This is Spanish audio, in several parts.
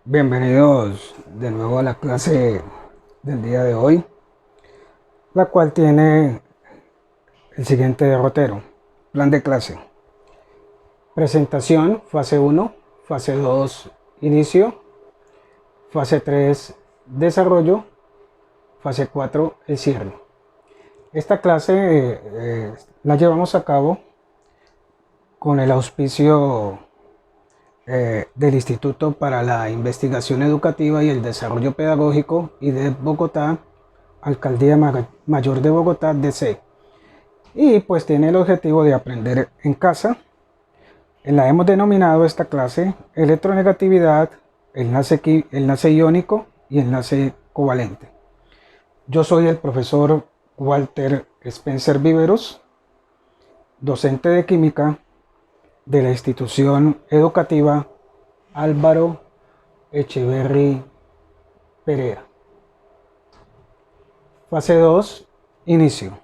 Bienvenidos de nuevo a la clase del día de hoy, la cual tiene el siguiente derrotero: plan de clase, presentación, fase 1, fase 2, inicio, fase 3, desarrollo, fase 4, el cierre. Esta clase la llevamos a cabo con el auspicio del Instituto para la Investigación Educativa y el Desarrollo Pedagógico y de Bogotá, Alcaldía Mayor de Bogotá, DC. Y pues tiene el objetivo de aprender en casa. La hemos denominado esta clase electronegatividad, enlace iónico y enlace covalente. Yo soy el profesor Walter Spencer Viveros, docente de química de la institución educativa Álvaro Echeverry Perea. Fase 2, inicio.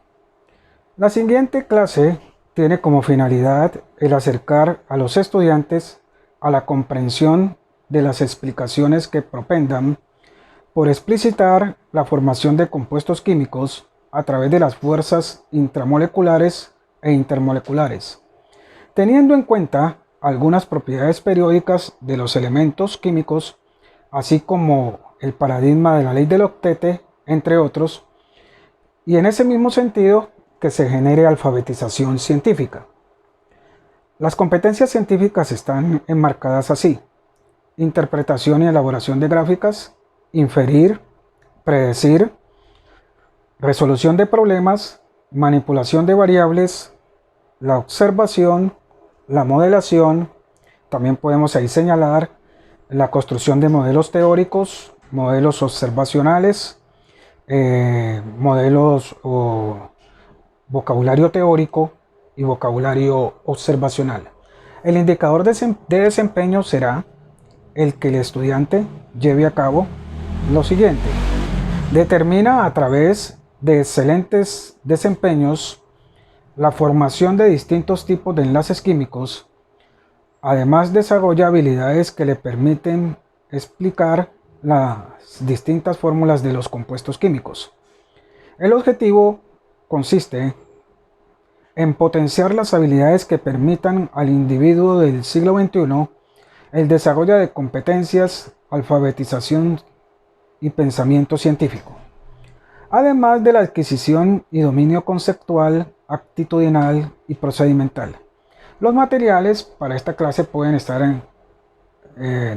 La siguiente clase tiene como finalidad el acercar a los estudiantes a la comprensión de las explicaciones que propendan por explicitar la formación de compuestos químicos a través de las fuerzas intramoleculares e intermoleculares, teniendo en cuenta algunas propiedades periódicas de los elementos químicos, así como el paradigma de la ley del octete, entre otros, y en ese mismo sentido que se genere alfabetización científica. Las competencias científicas están enmarcadas así: interpretación y elaboración de gráficas, inferir, predecir, resolución de problemas, manipulación de variables, la observación, la modelación. También podemos ahí señalar la construcción de modelos teóricos, modelos observacionales, modelos o vocabulario teórico y vocabulario observacional. El indicador de desempeño será el que el estudiante lleve a cabo lo siguiente: determina a través de excelentes desempeños la formación de distintos tipos de enlaces químicos. Además, desarrolla habilidades que le permiten explicar las distintas fórmulas de los compuestos químicos. El objetivo consiste en potenciar las habilidades que permitan al individuo del siglo XXI el desarrollo de competencias, alfabetización y pensamiento científico, además de la adquisición y dominio conceptual, actitudinal y procedimental. Los materiales para esta clase pueden estar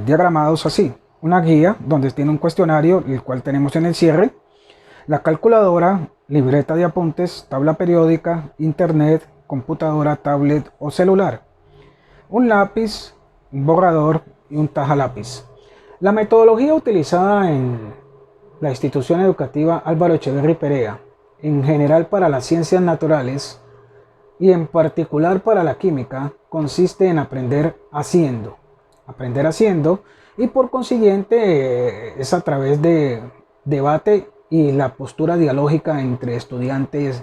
diagramados así: una guía donde tiene un cuestionario, el cual tenemos en el cierre, la calculadora, libreta de apuntes, tabla periódica, internet, computadora, tablet o celular, un lápiz, un borrador y un tajalápiz. La metodología utilizada en la institución educativa Álvaro Echeverry Perea, en general para las ciencias naturales y en particular para la química, consiste en aprender haciendo. Y por consiguiente es a través de debate y la postura dialógica entre estudiantes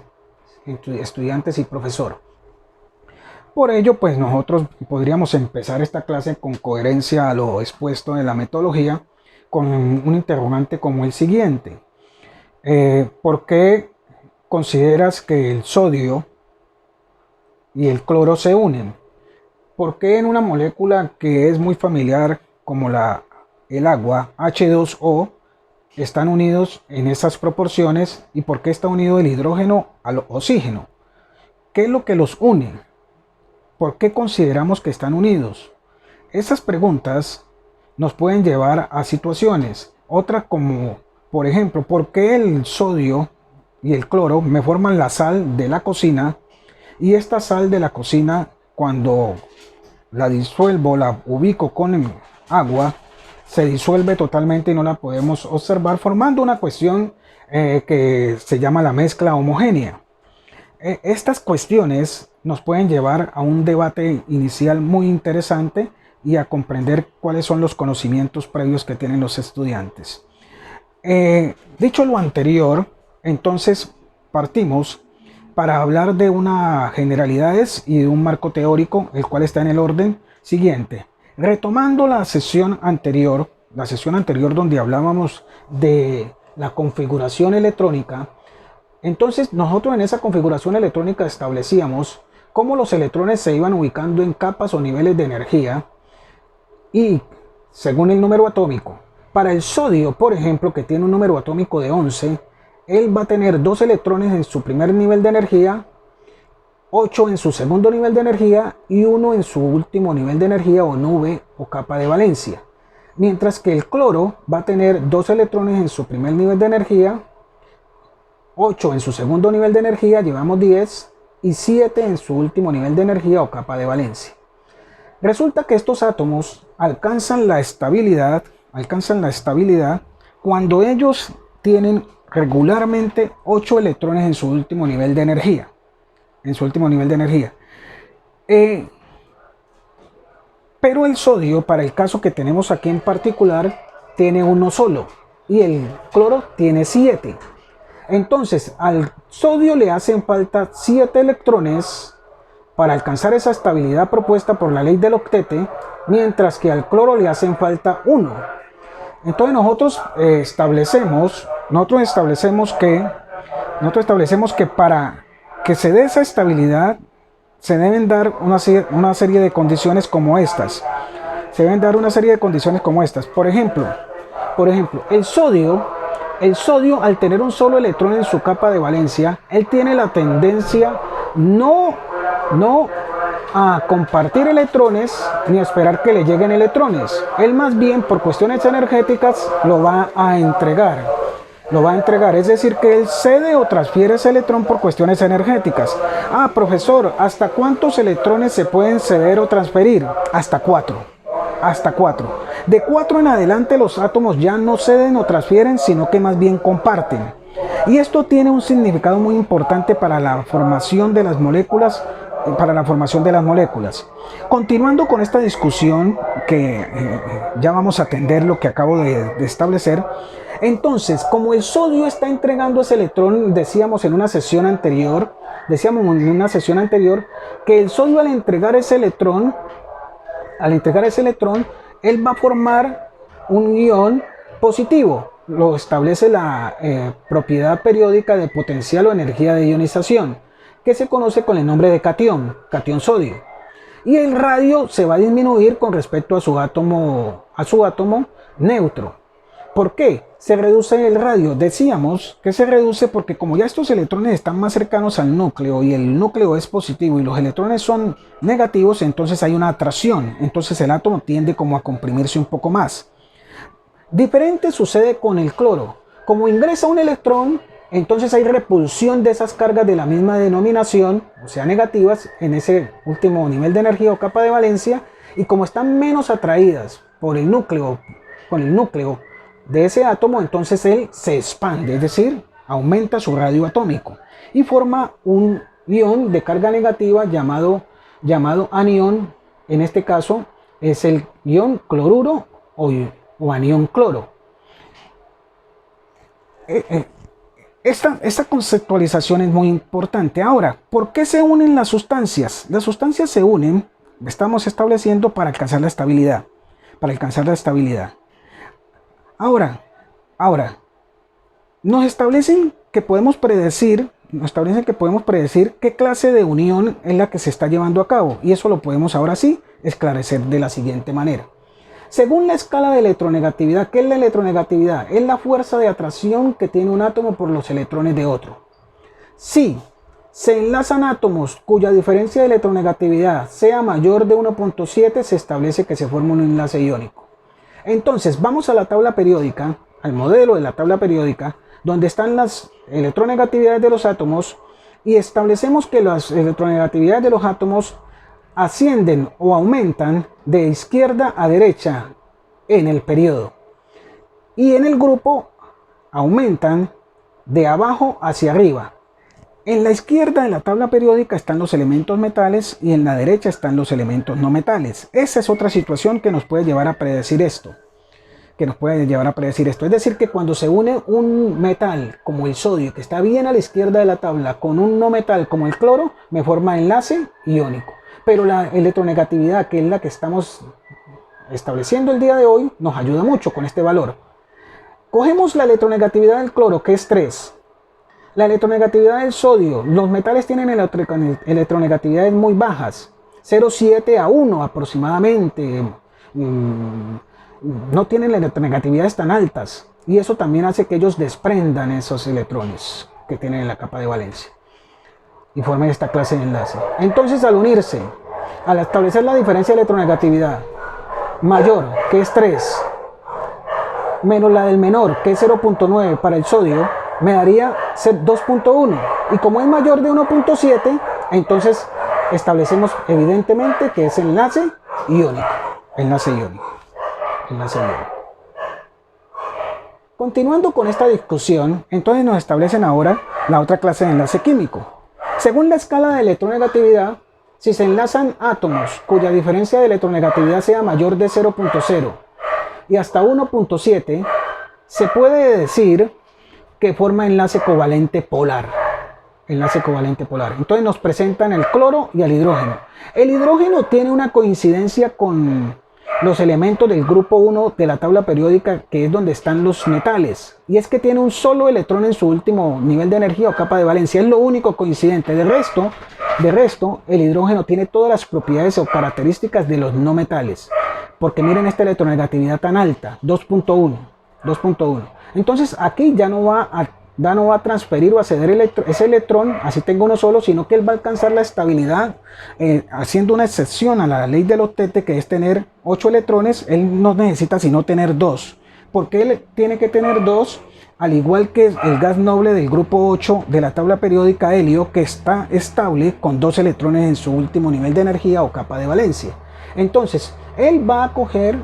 y profesor. Por ello, pues nosotros podríamos empezar esta clase con coherencia a lo expuesto en la metodología, con un interrogante como el siguiente: ¿por qué consideras que el sodio y el cloro se unen? ¿Por qué en una molécula que es muy familiar como el agua, H2O, están unidos en esas proporciones? ¿Y por qué está unido el hidrógeno al oxígeno? ¿Qué es lo que los une? ¿Por qué consideramos que están unidos? Esas preguntas nos pueden llevar a situaciones. Otras como, por ejemplo, ¿por qué el sodio y el cloro me forman la sal de la cocina? Y esta sal de la cocina, cuando la disuelvo, la ubico con agua, se disuelve totalmente y no la podemos observar, formando una cuestión que se llama la mezcla homogénea. Estas cuestiones nos pueden llevar a un debate inicial muy interesante y a comprender cuáles son los conocimientos previos que tienen los estudiantes. Dicho lo anterior, entonces partimos para hablar de unas generalidades y de un marco teórico, el cual está en el orden siguiente. Retomando la sesión anterior, la sesión anterior donde hablábamos de la configuración electrónica, entonces nosotros en esa configuración electrónica establecíamos cómo los electrones se iban ubicando en capas o niveles de energía y según el número atómico. Para el sodio, por ejemplo, que tiene un número atómico de 11, él va a tener 2 electrones en su primer nivel de energía, 8 en su segundo nivel de energía y 1 en su último nivel de energía o nube o capa de valencia. Mientras que el cloro va a tener 2 electrones en su primer nivel de energía, 8 en su segundo nivel de energía, llevamos 10, y 7 en su último nivel de energía o capa de valencia. Resulta que estos átomos alcanzan la estabilidad cuando ellos tienen regularmente 8 electrones en su último nivel de energía. Pero el sodio, para el caso que tenemos aquí en particular, tiene uno solo y el cloro tiene 7. Entonces al sodio le hacen falta 7 electrones para alcanzar esa estabilidad propuesta por la ley del octete, mientras que al cloro le hacen falta 1. Entonces nosotros establecemos que para que se dé esa estabilidad se deben dar una serie de condiciones como estas. Por ejemplo, el sodio, al tener un solo electrón en su capa de valencia, él tiene la tendencia no a compartir electrones ni a esperar que le lleguen electrones. Él más bien, por cuestiones energéticas, lo va a entregar. Es decir, que él cede o transfiere ese electrón por cuestiones energéticas. Profesor, ¿hasta cuántos electrones se pueden ceder o transferir? Hasta 4. De 4 en adelante los átomos ya no ceden o transfieren, sino que más bien comparten. Y esto tiene un significado muy importante para la formación de las moléculas. Continuando con esta discusión, que ya vamos a atender lo que acabo de establecer. Entonces, como el sodio está entregando ese electrón, decíamos en una sesión anterior, que el sodio al entregar ese electrón, él va a formar un ion positivo. Lo establece la propiedad periódica de potencial o energía de ionización, que se conoce con el nombre de catión sodio. Y el radio se va a disminuir con respecto a su átomo neutro. ¿Por qué se reduce el radio? Decíamos que se reduce porque como ya estos electrones están más cercanos al núcleo y el núcleo es positivo y los electrones son negativos, entonces hay una atracción. Entonces el átomo tiende como a comprimirse un poco más. Diferente sucede con el cloro. Como ingresa un electrón, entonces hay repulsión de esas cargas de la misma denominación, o sea negativas, en ese último nivel de energía o capa de valencia, y como están menos atraídas por el núcleo, de ese átomo, entonces él se expande, es decir, aumenta su radio atómico y forma un ion de carga negativa llamado anión. En este caso es el ion cloruro o anión cloro. Esta conceptualización es muy importante. Ahora, ¿por qué se unen las sustancias? Las sustancias se unen, estamos estableciendo, para alcanzar la estabilidad. Ahora, nos establecen que podemos predecir qué clase de unión es la que se está llevando a cabo, y eso lo podemos ahora sí esclarecer de la siguiente manera. Según la escala de electronegatividad, ¿qué es la electronegatividad? Es la fuerza de atracción que tiene un átomo por los electrones de otro. Si se enlazan átomos cuya diferencia de electronegatividad sea mayor de 1.7, se establece que se forma un enlace iónico. Entonces vamos a la tabla periódica, al modelo de la tabla periódica, donde están las electronegatividades de los átomos, y establecemos que las electronegatividades de los átomos ascienden o aumentan de izquierda a derecha en el periodo, y en el grupo aumentan de abajo hacia arriba. En la izquierda de la tabla periódica están los elementos metales y en la derecha están los elementos no metales. Esa es otra situación que nos puede llevar a predecir esto. Es decir, que cuando se une un metal como el sodio, que está bien a la izquierda de la tabla, con un no metal como el cloro, me forma enlace iónico. Pero la electronegatividad, que es la que estamos estableciendo el día de hoy nos ayuda mucho con este valor. Cogemos la electronegatividad del cloro, que es 3. La electronegatividad del sodio. Los metales tienen electronegatividades muy bajas, 0,7 a 1 aproximadamente. No tienen electronegatividades tan altas, y eso también hace que ellos desprendan esos electrones que tienen en la capa de valencia y formen esta clase de enlace. Entonces, al unirse, al establecer la diferencia de electronegatividad mayor, que es 3, menos la del menor, que es 0,9 para el sodio, me daría 2,1. Y como es mayor de 1,7, entonces establecemos evidentemente que es enlace iónico. Enlace iónico. Enlace iónico. Continuando con esta discusión, entonces nos establecen ahora la otra clase de enlace químico. Según la escala de electronegatividad, si se enlazan átomos cuya diferencia de electronegatividad sea mayor de 0,0 y hasta 1,7, se puede decir que forma enlace covalente polar. Enlace covalente polar. Entonces nos presentan el cloro y el hidrógeno. El hidrógeno tiene una coincidencia con los elementos del grupo 1 de la tabla periódica, que es donde están los metales, y es que tiene un solo electrón en su último nivel de energía o capa de valencia. Es lo único coincidente. De resto, el hidrógeno tiene todas las propiedades o características de los no metales, porque miren esta electronegatividad tan alta, 2,1. Entonces aquí ya no va a transferir o a ceder ese electrón, así tengo uno solo, sino que él va a alcanzar la estabilidad, haciendo una excepción a la ley del octete, que es tener 8 electrones. Él no necesita sino tener 2. porque él tiene que tener 2, al igual que el gas noble del grupo 8 de la tabla periódica, helio, que está estable con 2 electrones en su último nivel de energía o capa de valencia. Entonces, él va a coger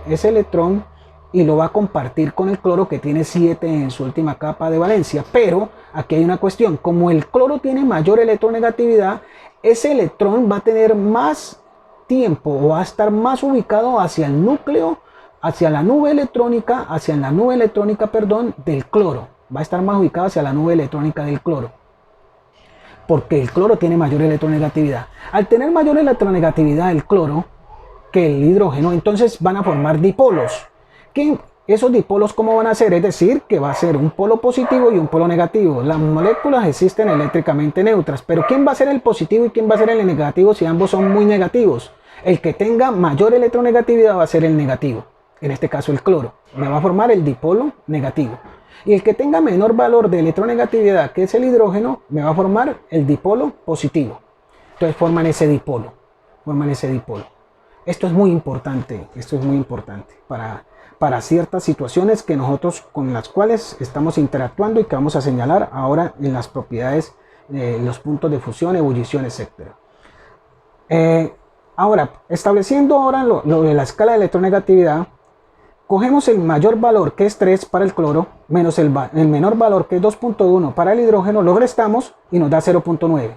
ese electrón y lo va a compartir con el cloro, que tiene 7 en su última capa de valencia. Pero aquí hay una cuestión: como el cloro tiene mayor electronegatividad, ese electrón va a tener más tiempo o va a estar más ubicado hacia el núcleo, hacia la nube electrónica, del cloro. Va a estar más ubicado hacia la nube electrónica del cloro, porque el cloro tiene mayor electronegatividad. Al tener mayor electronegatividad el cloro que el hidrógeno, entonces van a formar dipolos. Esos dipolos, ¿cómo van a ser? Es decir, que va a ser un polo positivo y un polo negativo. Las moléculas existen eléctricamente neutras, pero ¿quién va a ser el positivo y quién va a ser el negativo si ambos son muy negativos? El que tenga mayor electronegatividad va a ser el negativo, en este caso el cloro, me va a formar el dipolo negativo. Y el que tenga menor valor de electronegatividad, que es el hidrógeno, me va a formar el dipolo positivo. Entonces forman ese dipolo, Esto es muy importante, para ciertas situaciones que nosotros, con las cuales estamos interactuando y que vamos a señalar ahora en las propiedades, los puntos de fusión, ebullición, etc. Ahora, estableciendo ahora lo de la escala de electronegatividad, cogemos el mayor valor, que es 3 para el cloro, menos el menor valor, que es 2.1 para el hidrógeno, lo restamos y nos da 0.9.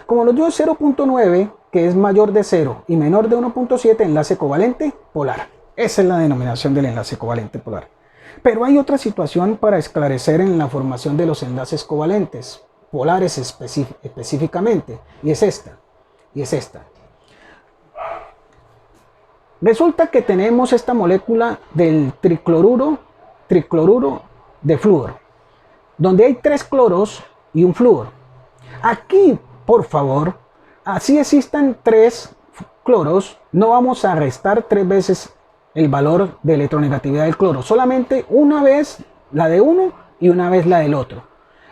Como nos dio 0.9, que es mayor de 0 y menor de 1.7, enlace covalente polar. Esa es la denominación del enlace covalente polar. Pero hay otra situación para esclarecer en la formación de los enlaces covalentes polares específicamente, y es esta. Resulta que tenemos esta molécula del tricloruro de flúor, donde hay 3 cloros y un flúor. Aquí, por favor, así existan 3 cloros, no vamos a restar 3 veces el valor de electronegatividad del cloro, solamente una vez la de uno y una vez la del otro.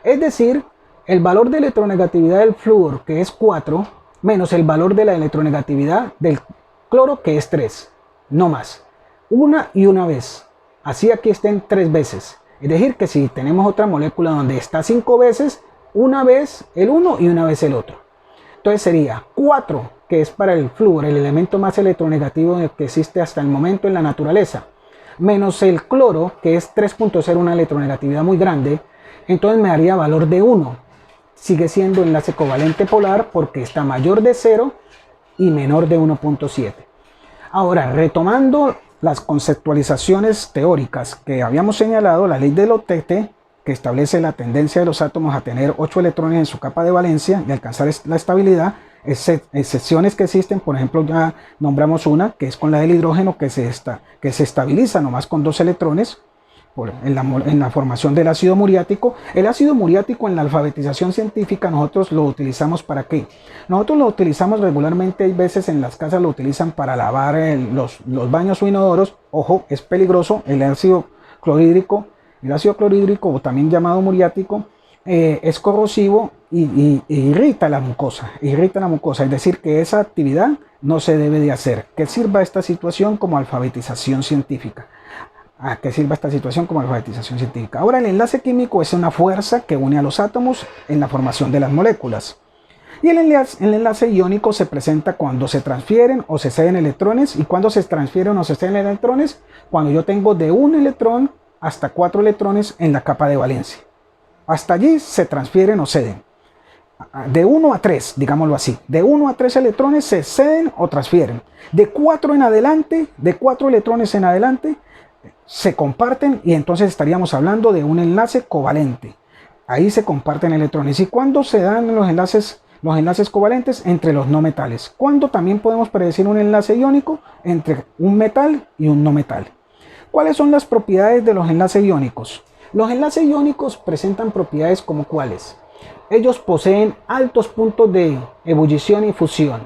Es decir, el valor de electronegatividad del flúor, que es 4, menos el valor de la electronegatividad del cloro, que es 3, no más. Una y una vez. Así aquí estén 3 veces. Es decir, que si tenemos otra molécula donde está 5 veces, una vez el uno y una vez el otro. Entonces sería 4, que es para el flúor, el elemento más electronegativo que existe hasta el momento en la naturaleza, menos el cloro, que es 3.0, una electronegatividad muy grande. Entonces me daría valor de 1. Sigue siendo enlace covalente polar porque está mayor de 0 y menor de 1.7. Ahora, retomando las conceptualizaciones teóricas que habíamos señalado, la ley del octete, que establece la tendencia de los átomos a tener 8 electrones en su capa de valencia y alcanzar la estabilidad, excepciones que existen, por ejemplo, ya nombramos una, que es con la del hidrógeno, que se estabiliza nomás con 2 electrones en la formación del ácido muriático. El ácido muriático en la alfabetización científica nosotros lo utilizamos ¿para qué? Nosotros lo utilizamos regularmente, hay veces en las casas lo utilizan para lavar los baños o inodoros. Ojo, es peligroso el ácido clorhídrico. El ácido clorhídrico, o también llamado muriático, es corrosivo y irrita la mucosa, es decir, que esa actividad no se debe de hacer. Que sirva esta situación como alfabetización científica. Ahora, el enlace químico es una fuerza que une a los átomos en la formación de las moléculas. Y el enlace iónico se presenta cuando se transfieren o se ceden electrones. ¿Y cuando se transfieren o se ceden electrones? Cuando yo tengo de un electrón hasta 4 electrones en la capa de valencia. Hasta allí se transfieren o ceden. De 1 a 3, digámoslo así. De 1 a 3 electrones se ceden o transfieren. De 4 en adelante, de 4 electrones en adelante, se comparten, y entonces estaríamos hablando de un enlace covalente. Ahí se comparten electrones. ¿Y cuándo se dan los enlaces covalentes? Entre los no metales. ¿Cuándo también podemos predecir un enlace iónico? Entre un metal y un no metal. ¿Cuáles son las propiedades de los enlaces iónicos? Los enlaces iónicos presentan propiedades como cuáles. Ellos poseen altos puntos de ebullición y fusión.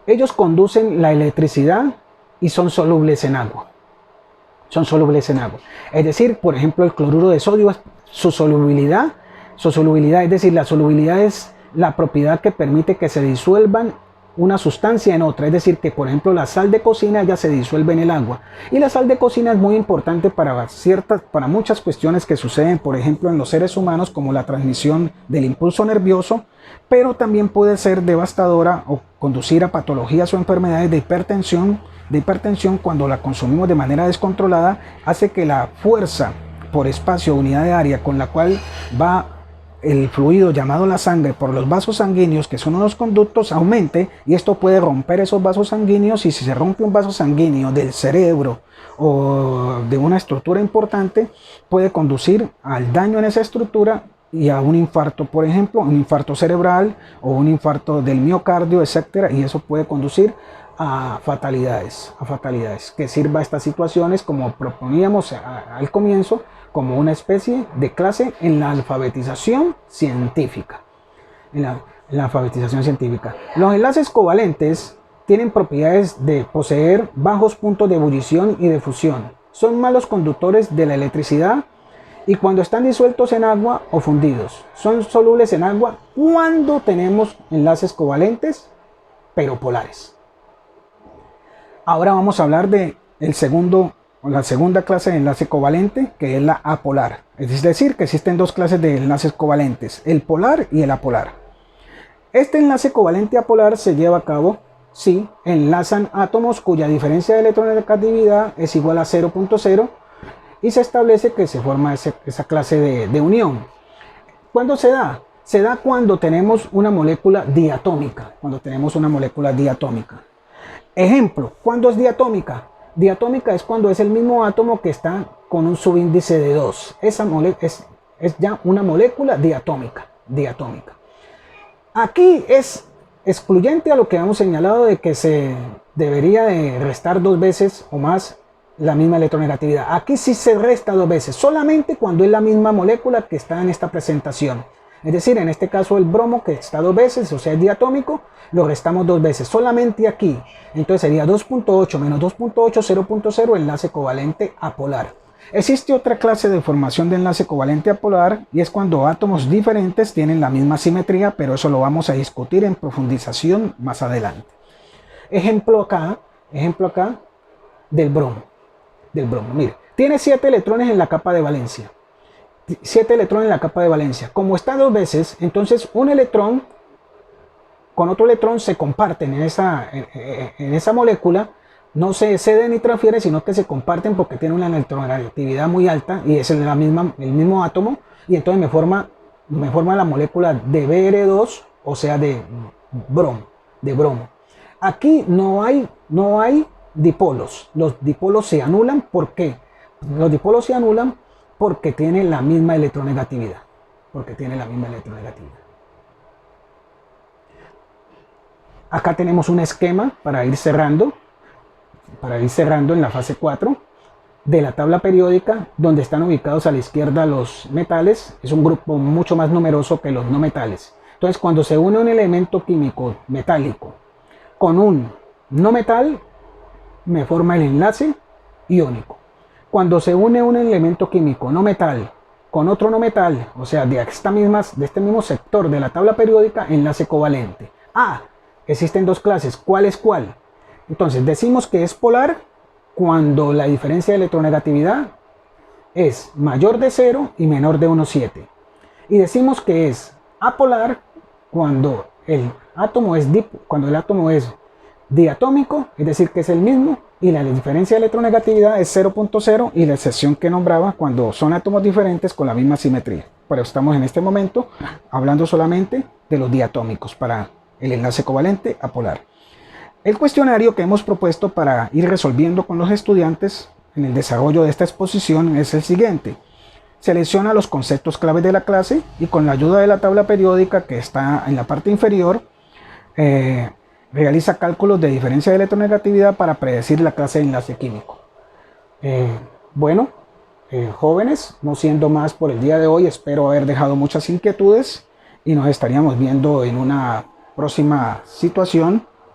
Ellos conducen la electricidad y son solubles en agua. Es decir, por ejemplo, el cloruro de sodio, su solubilidad, es decir, la solubilidad es la propiedad que permite que se disuelvan una sustancia en otra. Es decir, que por ejemplo la sal de cocina ya se disuelve en el agua. Y la sal de cocina es muy importante para muchas cuestiones que suceden, por ejemplo, en los seres humanos, como la transmisión del impulso nervioso, pero también puede ser devastadora o conducir a patologías o enfermedades de hipertensión cuando la consumimos de manera descontrolada. Hace que la fuerza por espacio, unidad de área con la cual va el fluido llamado la sangre por los vasos sanguíneos, que son unos conductos, aumente, y esto puede romper esos vasos sanguíneos. Y si se rompe un vaso sanguíneo del cerebro o de una estructura importante, puede conducir al daño en esa estructura y a un infarto, por ejemplo, un infarto cerebral o un infarto del miocardio, etcétera, y eso puede conducir a fatalidades. Que sirva estas situaciones, como proponíamos al comienzo, como una especie de clase en la alfabetización científica. Los enlaces covalentes tienen propiedades de poseer bajos puntos de ebullición y de fusión. Son malos conductores de la electricidad y cuando están disueltos en agua o fundidos. Son solubles en agua cuando tenemos enlaces covalentes pero polares. Ahora vamos a hablar de la segunda clase de enlace covalente, que es la apolar. Es decir, que existen dos clases de enlaces covalentes, el polar y el apolar. Este enlace covalente apolar se lleva a cabo si enlazan átomos cuya diferencia de electronegatividad es igual a 0.0 y se establece que se forma esa clase de unión. ¿Cuándo se da? Se da cuando tenemos una molécula diatómica. Ejemplo, ¿cuándo es diatómica? Diatómica es cuando es el mismo átomo que está con un subíndice de 2. Esa es ya una molécula diatómica. Aquí es excluyente a lo que hemos señalado de que se debería de restar 2 veces o más la misma electronegatividad. Aquí sí se resta 2 veces, solamente cuando es la misma molécula que está en esta presentación. Es decir, en este caso el bromo, que está 2 veces, o sea es diatómico, lo restamos 2 veces, solamente aquí. Entonces sería 2.8 menos 2.8, 0.0, enlace covalente apolar. Existe otra clase de formación de enlace covalente apolar, y es cuando átomos diferentes tienen la misma simetría, pero eso lo vamos a discutir en profundización más adelante. Ejemplo acá del bromo. Mire, tiene 7 electrones en la capa de valencia. 7 electrones en la capa de valencia. Como está 2 veces, entonces un electrón con otro electrón se comparten en esa molécula. No se ceden ni transfieren, sino que se comparten porque tienen una electronegatividad muy alta y es el mismo átomo, y entonces me forma la molécula de Br2, o sea de bromo. Aquí no hay dipolos. Los dipolos se anulan. ¿Por qué? Los dipolos se anulan porque tienen la misma electronegatividad. Acá tenemos un esquema para ir cerrando en la fase 4 de la tabla periódica, donde están ubicados a la izquierda los metales. Es un grupo mucho más numeroso que los no metales. Entonces, cuando se une un elemento químico metálico con un no metal, me forma el enlace iónico. Cuando se une un elemento químico no metal con otro no metal, o sea, de este mismo sector de la tabla periódica, enlace covalente. Existen dos clases. ¿Cuál es cuál? Entonces, decimos que es polar cuando la diferencia de electronegatividad es mayor de 0 y menor de 1,7. Y decimos que es apolar cuando el átomo es diatómico, es decir, que es el mismo, y la diferencia de electronegatividad es 0,0, y la excepción que nombraba cuando son átomos diferentes con la misma simetría. Pero estamos en este momento hablando solamente de los diatómicos para el enlace covalente apolar. El cuestionario que hemos propuesto para ir resolviendo con los estudiantes en el desarrollo de esta exposición es el siguiente. Selecciona los conceptos claves de la clase y, con la ayuda de la tabla periódica que está en la parte inferior, realiza cálculos de diferencia de electronegatividad para predecir la clase de enlace químico. Jóvenes, no siendo más por el día de hoy, espero haber dejado muchas inquietudes y nos estaríamos viendo en una próxima situación